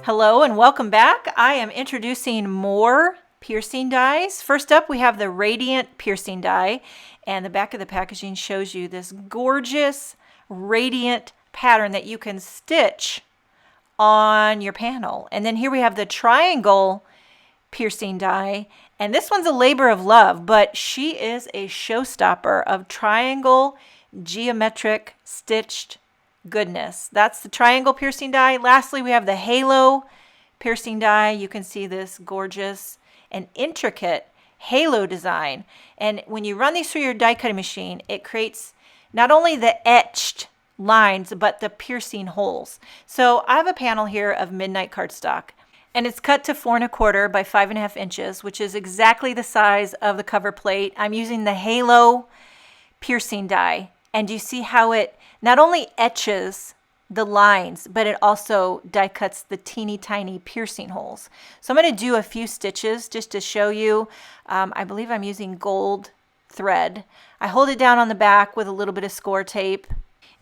Hello and welcome back. I am introducing more piercing dies. First up, we have the Radiant piercing die, and the back of the packaging shows you this gorgeous radiant pattern that you can stitch on your panel. And then here we have the Triangle piercing die, and this one's a labor of love, but she is a showstopper of triangle geometric stitched goodness. That's the Triangle piercing die. Lastly, we have the Halo piercing die. You can see this gorgeous and intricate halo design. And when you run these through your die cutting machine, it creates not only the etched lines, but the piercing holes. So I have a panel here of midnight cardstock, and it's cut to 4 1/4 by 5.5 inches, which is exactly the size of the cover plate. I'm using the Halo piercing die, and you see how it not only etches the lines, but it also die cuts the teeny tiny piercing holes. So I'm going to do a few stitches just to show you. I believe I'm using gold thread. I hold it down on the back with a little bit of score tape.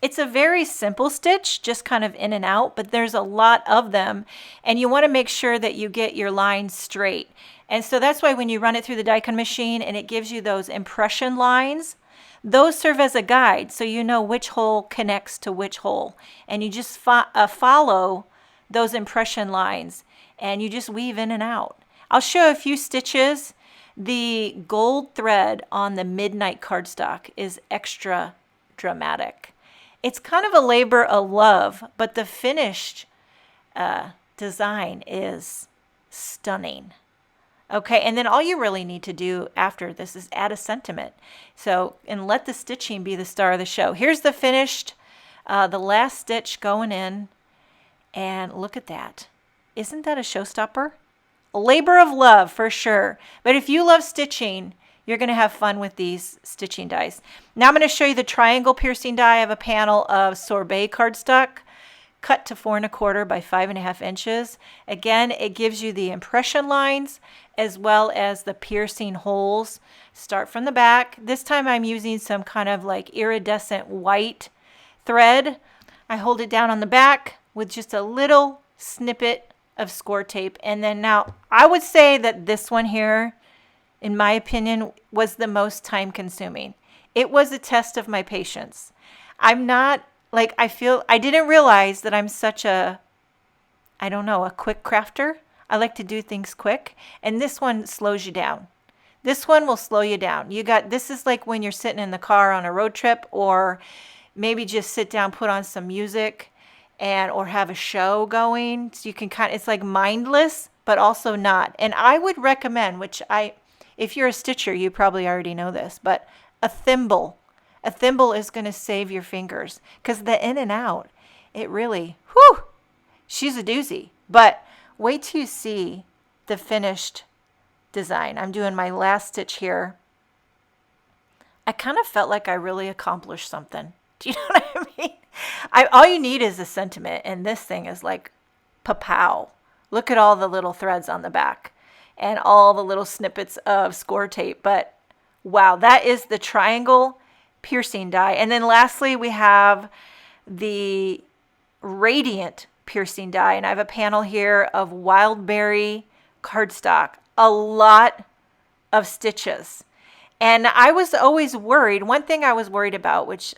It's a very simple stitch, just kind of in and out, but there's a lot of them, and you want to make sure that you get your lines straight. And so that's why when you run it through the die cut machine and it gives you those impression lines, those serve as a guide so you know which hole connects to which hole. And you just follow those impression lines and you just weave in and out. I'll show a few stitches. The gold thread on the midnight cardstock is extra dramatic. It's kind of a labor of love, but the finished design is stunning. Okay, and then all you really need to do after this is add a sentiment. So, and let the stitching be the star of the show. Here's the finished, the last stitch going in, and look at that. Isn't that a showstopper? A labor of love for sure. But if you love stitching, you're going to have fun with these stitching dies. Now I'm going to show you the Triangle piercing die. I have a panel of sorbet cardstock cut to 4 1/4 by 5.5 inches. Again, it gives you the impression lines as well as the piercing holes. Start from the back. This time I'm using some kind of like iridescent white thread. I hold it down on the back with just a little snippet of score tape. And then now I would say that this one here, in my opinion, was the most time consuming. It was a test of my patience. I'm not like, I didn't realize that I'm such a, I don't know, a quick crafter. I like to do things quick. And this one slows you down. This one will slow you down. This is like when you're sitting in the car on a road trip, or maybe just sit down, put on some music or have a show going. So you can it's like mindless, but also not. And I would recommend, if you're a stitcher, you probably already know this, but a thimble. A thimble is going to save your fingers, because the in and out, it really, whew, she's a doozy. But wait till you see the finished design. I'm doing my last stitch here. I kind of felt like I really accomplished something. Do you know what I mean? All you need is a sentiment, and this thing is like pa-pow. Look at all the little threads on the back and all the little snippets of score tape. But wow, that is the Triangle piercing die. And then lastly, we have the Radiant piercing die, and I have a panel here of Wildberry cardstock. A lot of stitches. And I was always worried, one thing I was worried about, which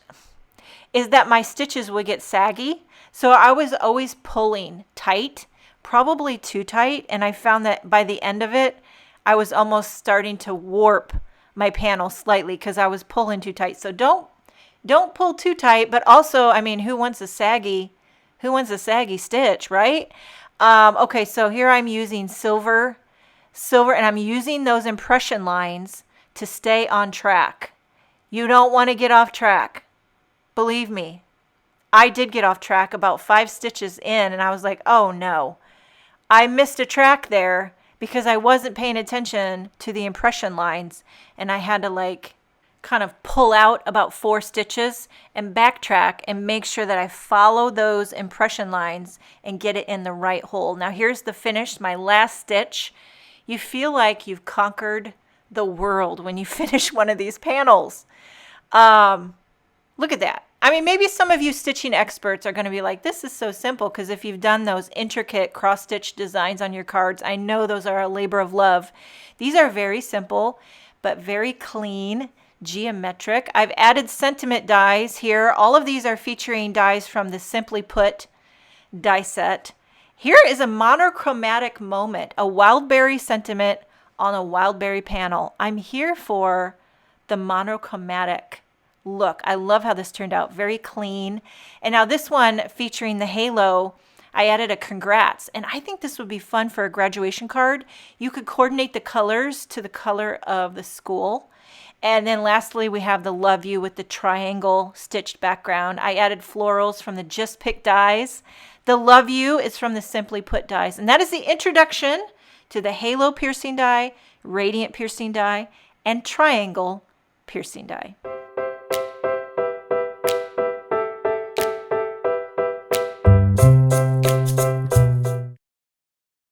is that my stitches would get saggy. So I was always pulling tight, probably too tight, and I found that by the end of it, I was almost starting to warp my panel slightly because I was pulling too tight. So don't pull too tight, but also, I mean, who wants a saggy stitch, right? Okay, so here I'm using silver, and I'm using those impression lines to stay on track. You don't want to get off track. Believe me, I did get off track about 5 stitches in, and I was like, oh no, I missed a track there, because I wasn't paying attention to the impression lines, and I had to like kind of pull out about 4 stitches and backtrack and make sure that I follow those impression lines and get it in the right hole. Now here's the finish, my last stitch. You feel like you've conquered the world when you finish one of these panels. Look at that. I mean, maybe some of you stitching experts are going to be like, this is so simple, because if you've done those intricate cross-stitch designs on your cards, I know those are a labor of love. These are very simple, but very clean, geometric. I've added sentiment dies here. All of these are featuring dies from the Simply Put die set. Here is a monochromatic moment, a wildberry sentiment on a wildberry panel. I'm here for the monochromatic look. I love how this turned out, very clean. And now this one featuring the halo, I added a congrats, and I think this would be fun for a graduation card. You could coordinate the colors to the color of the school. And then lastly, we have the love you with the triangle stitched background. I added florals from the Just Pick dies. The love you is from the Simply Put dies. And that is the introduction to the halo piercing die, radiant piercing die, and triangle piercing die.